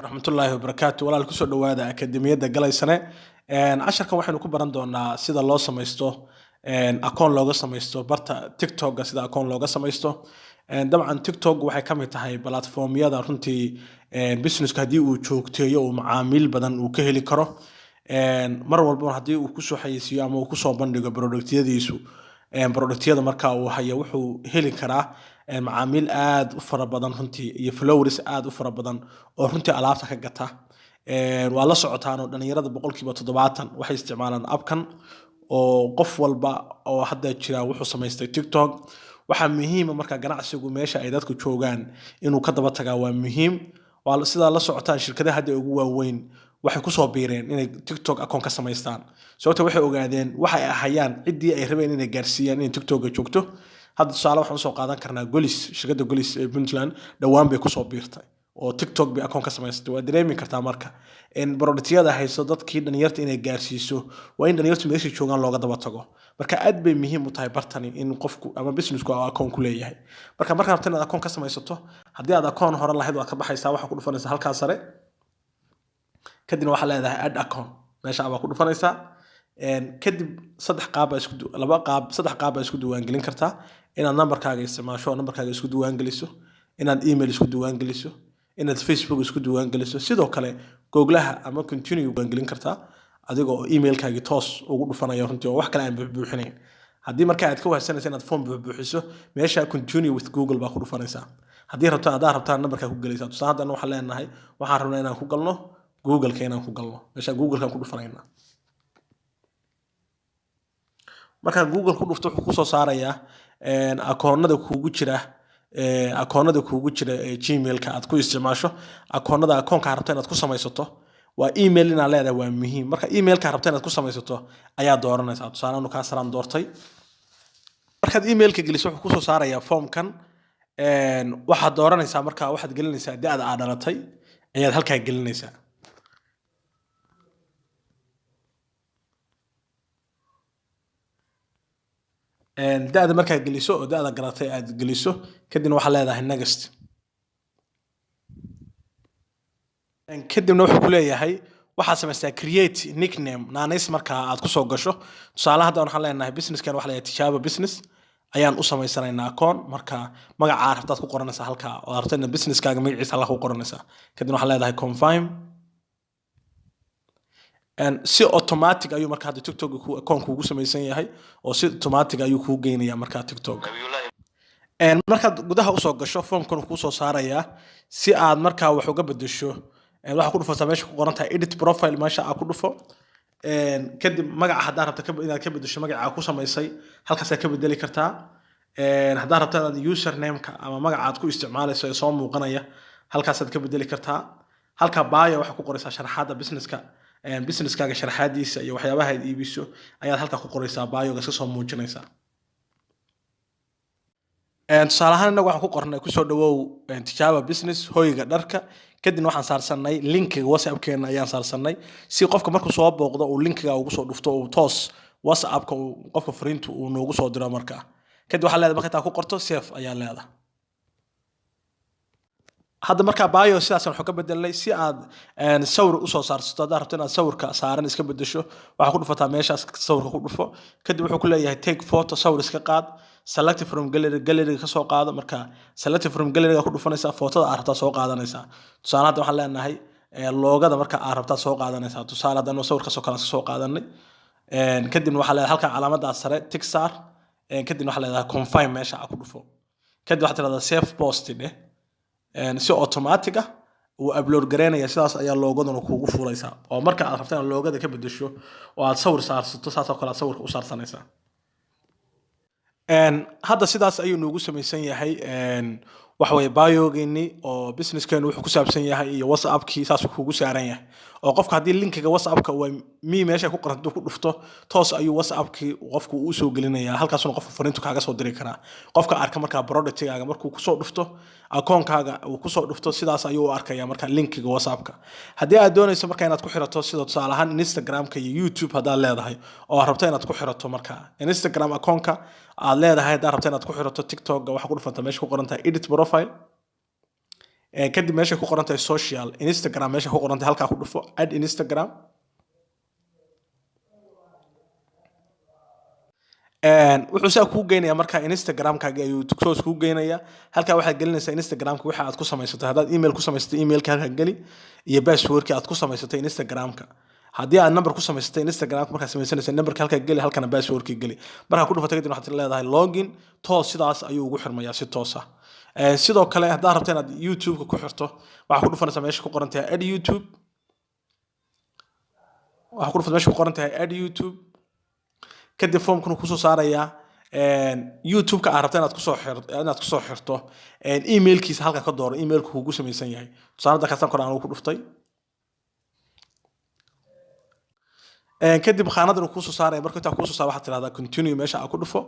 ورحمة الله وبركاته ولا الكسر دوادا أكاديمية دجالي سنة عشر كم واحد نكون برندونا سيدا الله سمايستو أكون لوجا سمايستو برتا تيك توك سيدا أكون لوجا سمايستو طبعا تيك توك waxay ka mid tahay platformyada runtii business ka hadii uu joogteeyo oo macaamiil badan uu ka heli karo mar walba hadii uu ku soo xayisiyo ama uu ku soo bandhigo productyadiisu productyada marka uu hayo wuxuu heli karaa macaamiil aad u fara badan runtii iyo followers aad u fara badan oo runtii alaabta ka gata waa la socotaan oo dhalinyarada 70% waxay isticmaalaan appkan oo qof walba oo hadda jira wuxuu samaystay TikTok waxa muhiim ah marka ganacsigu meesha ay dadku joogaan inuu ka daba tagaa waa muhiim waa sida la socotaan shirkadaha hadda ugu waaweyn waxay ku soo biireen inay TikTok account ka samaystaan sababtoo waxay ogaadeen waxay ahayaan cidii ay rabeen inay gaarsiiyaan in TikTok joogto hadda tusaale waxaan soo qaadan karnaa Golis shirkadda Golis ee Puntland dhawaan bay ku soo biirtay oo TikTok bay account ka samaystay waa dareemi kartaa marka in productyada hayso dadkii dhalinyarta inay gaarsiiso waa in dhalinyartu meesha joogaan looga daba tago marka aad bay muhiim u tahay bartani in qofku ama businessku account ku leeyahay marka rabtaan inaad account ka samaysato haddii aad account hore lahayd waad ka baxaysaa waxa ku dhufanaysaa halkaas sare kadibna waxa leedahay add account meesha aad ku dhufanaysaa kadib saddex qaab isku diiwaan gelin kartaa inaad numberkaaga isticmaasho numberkaaga isku diiwaan geliso inaad email isku diiwaan geliso inaad Facebook isku diiwaan geliso sidoo kale Google-ha ama continue diiwaan gelin kartaa adigoo emailkaaga toos ugu dhufanayo runtii oo wax kale aan buuxinayn haddii marka aad ka wahsanayso inaad form buuxiso meesha continue with Google baa ku dhufanaysaa haddii rabtaa numberka ku galaysaa tusaale waxaan leenahay waxaan rabnaa inaan ku galno Google-ka inaan ku galno meesha Google-ka ku dhufanaynaa marka Google ku dhufto wuxuu ku soo saarayaa akoonnada kuugu jira Gmail-ka aad ku isticmaasho akoonka rabta inaad ku samaysato waa email ina leedahay waa muhiim marka email-ka rabta inaad ku samaysato ayaa dooranaysaa tusaale aanu ka saraan doortay markaad email-ka geliso wuxuu ku soo saarayaa form-kan waxaad dooranaysaa marka waxaad gelinaysaa da'da aad dhalatay ayaad halkaa gelinaysaa da'da markaa geliso oo da'da garatay aad geliso kadibna waxa leedahay next kadibna wuxuu ku leeyahay waxa sameystaa create nickname naanays marka aad ku soo gasho tusaale hadda waxaan leenahay business-kan waxa la yiraahdaa tijaabo business ayaan u sameysanaynaa account marka magaca rabtaad ku qoranaysaa halka oo rabtayna business-kaaga magaciisa la ku qoranaysaa kadibna waxa leedahay confirm si automatic ayuu marka hadda TikTok account kuugu samaysan yahay oo si automatic ayuu kuu geynayaa marka TikTok marka gudaha u soo gasho form-kan ku soo saarayaa si aad marka wax uga bedesho waxa ku dhufataa meesha ku qoran tahay edit profile meesha aad ku dhufo kadib magaca hadaa rabta inaad ka bedesho magaca ku samaysay halkaas aad ka bedeli kartaa hadaa rabta inaad username-ka ama magaca aad ku isticmaalayso ee soo muuqanaya halkaas aad ka bedeli kartaa halka bio waxa ku qoraysaa sharaxaada business-kaaga sharaxaadiisa iyo waxyaabaha aad iibiso ayaad halka ku qoraysaa bio-ga iska soo muujinaysaa tusaale ahaan inagu waxaan ku qornay ku soo dhawow tijaabo business hoyga dharka kadibna waxaan saarsanay linkiga WhatsApp-keena ayaan saarsanay si qofka markuu soo booqdo uu linkiga ugu soo dhufto oo toos WhatsApp-ka qofka fariintu uu noogu soo diro marka kadib waxa leedahay marka ku qorto save ayaa leedahay hadda marka bio sidaas aan ka bedelay si aad sawir u soo saarsato hadaa rabto inaad sawirka saaran iska bedesho waxa ku dhufataa meeshaas sawirka ku dhufo kadib wuxuu ku leeyahay take photo sawir iska qaad select from gallery ka soo qaado marka select from gallery ku dhufanaysaa footada aad rabtaa soo qaadanaysaa tusaale hadda waxaan leenahay loogada marka aad rabtaa soo qaadanaysaa tusaale hadda inuu sawirka soo qaadanay kadibna waxa leedahay halka calaamada sare tick star kadibna waxa leedahay confirm meesha aad ku dhufo kadib waxa tiraahdaa save post si automatic ah uu upload gareynaya sidaas ayaa loogaduna kuugu fulaysaa oo marka aad rabtaan loogada ka bedesho oo aad sawir saarsato saas oo kale sawirka u saarsanaysaa hadda sidaas ayuu noogu samaysan yahay waxa way bio-geeni oo business-keenu wuxuu ku saabsan yahay iyo WhatsApp-kii saas kuugu saaran yahay oo qofka hadii linkiga WhatsApp-ka waa meesha ku qoran ku dhufto toos ayuu WhatsApp-kii qofku u soo gelinayaa halkaasna qofka fariintu kaaga soo diri karaa qofka arka marka product-gaaga markuu ku soo dhufto account-kaaga uu ku soo dhufto sidaas ayuu u arkayaa marka linkiga WhatsApp-ka hadii aad doonayso marka inaad ku xirato sida tusaale ahaan Instagram-ka iyo YouTube hadaa leedahay oo rabto inaad ku xirato marka Instagram account-ka aad leedahay hadaa rabto inaad ku xirato TikTok waxa ku dhufanta meesha ku qoran tahay edit profile kadib meesha ku qoran tahay social Instagram meesha ku qoran tahay halka ku dhufo add Instagram wuxuu saa kuu geynaya marka Instagram-kaaga ayuu close kuu geynaya halka waxaad gelinaysaa Instagram-ka waxa aad ku samaysatay hadaad email ku samaysatay email-ka halka geli iyo password-ka aad ku samaysatay Instagram-ka haddii aad number ku samaysatay Instagram-ka marka samaysanaysa number-ka halka geli halkana password-ka geli marka ku dhufatay kadib waxaad leedahay login toos sidaas ayuu ugu xirmayaa si toos ah sidoo kale haddaad rabto inaad YouTube-ka ku xirto waxa ku dhufanaysaa meesha ku qoran tahay add YouTube waxa ku dhufatay meesha ku qoran tahay add YouTube kadib formkanu ku soo saaraya YouTube-ka aad rabto inaad ku soo xirto email-kiisa halka ka dooro email-ku kugu samaysan yahay tusaale kaastan kor aan ku dhuftay kadib khaanadan ku soo saaraya marka inta ku soo saar waxaad tiraahdaa continue meesha aad ku dhufo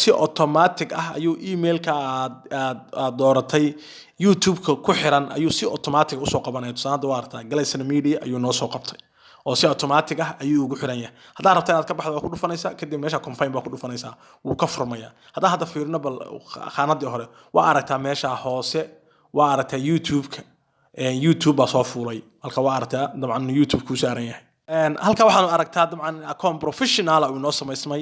si automatic ah ayuu email-ka aad dooratay YouTube-ka ku xiran ayuu si automatic u soo qabanaya tusaale waa aragtaa Galaxy Media ayuu noo soo qabtay oo si automatic ah ayuu ugu xiran yahay hadaa rabto inaad ka baxdo waa ku dhufanaysaa kadib meesha confirm baa ku dhufanaysaa wuu ka furmaya hadaa hadda fiirino bal khaanadii hore waa aragtaa meesha hoose waa aragtaa YouTube-ka YouTube baa soo fuulay halka waa aragtaa dabcan YouTube ku saaran yahay halka waxaan aragtaa dabcan account professional oo noo samaysmay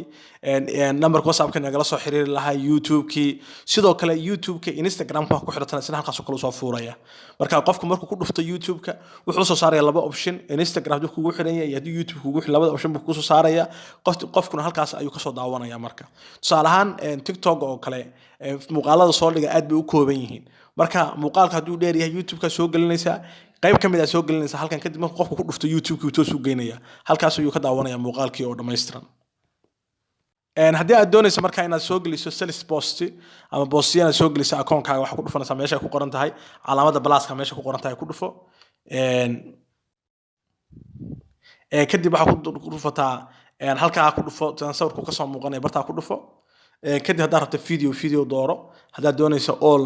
number WhatsApp-ka nagala soo xiriiri lahaa YouTube-ki sidoo kale YouTube-ka Instagram-ka ku xirtaan sida halkaas oo kale soo fuuraya marka qofku markuu ku dhufto YouTube-ka wuxuu soo saaraya laba option Instagram dib kugu xiran yahay iyo YouTube kugu xiran labada option buu ku soo saaraya qofkuna halkaas ayuu ka soo daawanaya marka tusaale ahaan TikTok oo kale muuqaalada soo dhiga aad bay u kooban yihiin marka muuqaalka haduu dheer yahay YouTube-ka soo gelinaysa qayb kamid ah soo gelinaysa halkan kadib markuu qofku ku dhufto YouTube-ka uu soo geynaya halkaas ayuu ka daawanaya muuqaalkii oo dhameystiran haddii aad doonayso marka inaad soo geliso sales post ama postiyana soo geliso account-kaaga waxa ku dhufanaysaa meesha ku qoran tahay calaamada plus-ka meesha ku qoran tahay ku dhufo kadib waxa ku dhufataa halka ku dhufo sawirku ka soo muuqanaya barta ku dhufo kadib haddaad rabto video dooro haddaad doonayso all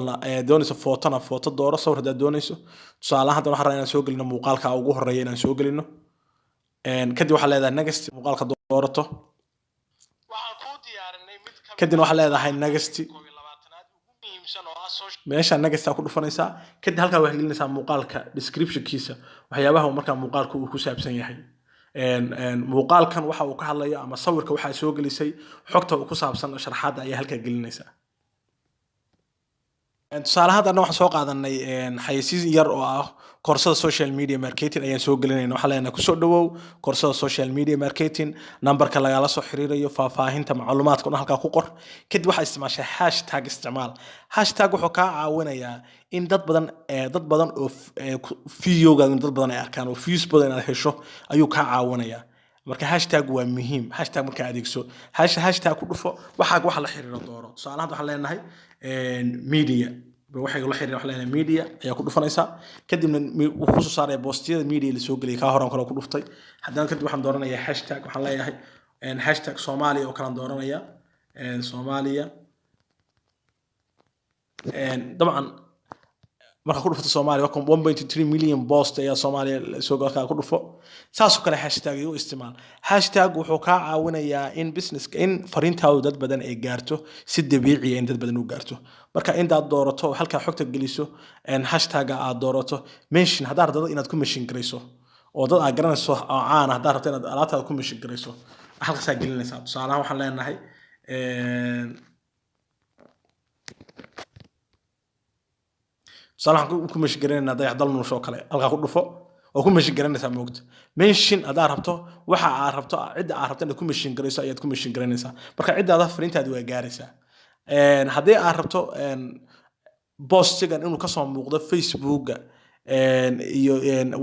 doonayso photo dooro sawir haddaad doonayso tusaalahan hadda waxaan rabaa inaan soo gelino muuqaalka ugu horeeya inaan soo gelino kadib waxaad leedahay next muuqaalka doorato kadib waxaad leedahay next meesha next ku dhufanaysaa kadib halka waxaad gelinaysaa muuqaalka description-kiisa waxyaabaha markaa muuqaalka uu ku saabsan yahay muuqaalkan waxa uu ka hadlayo ama sawirka waxa soo gelisay xogta uu ku saabsan sharaxaad ayaa halka gelinaysa tusaalahan hadda waxaan soo qaadanay xayeysiis yar oo ah koorsada social media marketing ayaan soo gelinayna waxa leenahay ku soo dhawow koorsada social media marketing numberka lagala soo xiriirayo faahfaahinta macluumaadka oo halka ku qor kadib waxa isticmaashay hashtag isticmaal hashtag wuxuu ka caawinayaa in dad badan oo video-ga dad badan ay arkaan oo views badan ay hesho ayuu ka caawinayaa marka hashtag waa muhiim hashtag marka adeegso hashtag ku dhufo waxa la xiriiro dooro tusaalahan waxaan leenahay media waxay la xiriir wax leenahay media ayaa ku dhufanaysaa kadibna wuxuu soo saaray postiyada media la soo galiyay ka horan kale ku dhuftay haddana kadib waxaan dooranayaa hashtag waxaan leeyahay hashtag Soomaaliya oo kala dooranaya Soomaaliya dabcan marka ku dhufto Soomaaliya waa 1.3 million post ayaa Soomaaliya soo galka ku dhufo saas oo kale hashtag iyo isticmaal hashtag wuxuu ka caawinayaa in business in fariintaadu dad badan ay gaarto si dabiici ah in dad badan u gaarto marka intaad doorato halka xogta geliso hashtag aad doorato mention hadda rabto inaad ku mention gareyso oo dad aad garanayso oo caan ah hadda rabto inaad alaabtaada ku mention gareyso halkaas aad gelinaysaa tusaalahan waxaan leenahay صالح ku meesh gareynaa dayax dal nuusho kale halka ku dhufo oo ku meesh gareynaysaa moogta mention aad rabto waxa aad rabto cid aad rabto inaad ku meeshin gareyso ayaad ku meeshin gareynaysaa marka cidaada fariintaadu way gaaraysaa hadii aad rabto postigan inuu ka soo muuqdo Facebook-ga iyo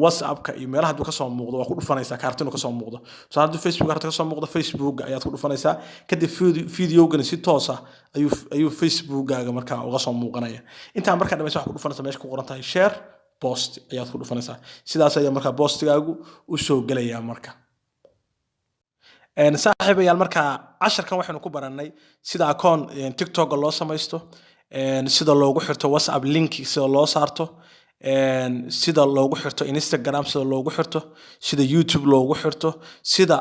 WhatsApp-ka iyo meelaha haduu ka soo muuqdo waa ku dhufanaysaa kaartin uu ka soo muuqdo soo haduu Facebook-ga ka soo muuqdo Facebook-ga ayaad ku dhufanaysaa kadib video-gan si toos ah ayuu Facebook-gaaga markaa uga soo muuqanaya inta markaa dhamayso wax ku dhufanaysaa meesha ku qoran tahay share post ayaad ku dhufanaysaa sidaas ayaa markaa postigaagu u soo galaya marka saaxiibayaal markaa casharkan waxaanu ku baranay sida account TikTok loo samaysto sida loogu xirto WhatsApp link sida loo saarto sida loogu xirto Instagram sida loogu xirto sida YouTube loogu xirto sida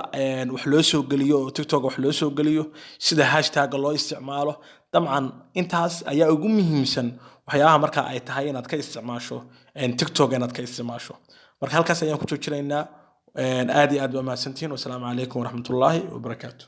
wax loo soo geliyo TikTok wax loo soo geliyo sida hashtag loo isticmaalo dabcan intaas ayaa ugu muhiimsan waxyaabaha marka ay tahay inaad ka isticmaasho TikTok inaad ka isticmaasho. Marka halkaas ayaan ku joojinaynaa. Aad iyo aad waa mahadsantihiin. Wassalaamu calaykum waraxmatullaahi wabarakaatuh.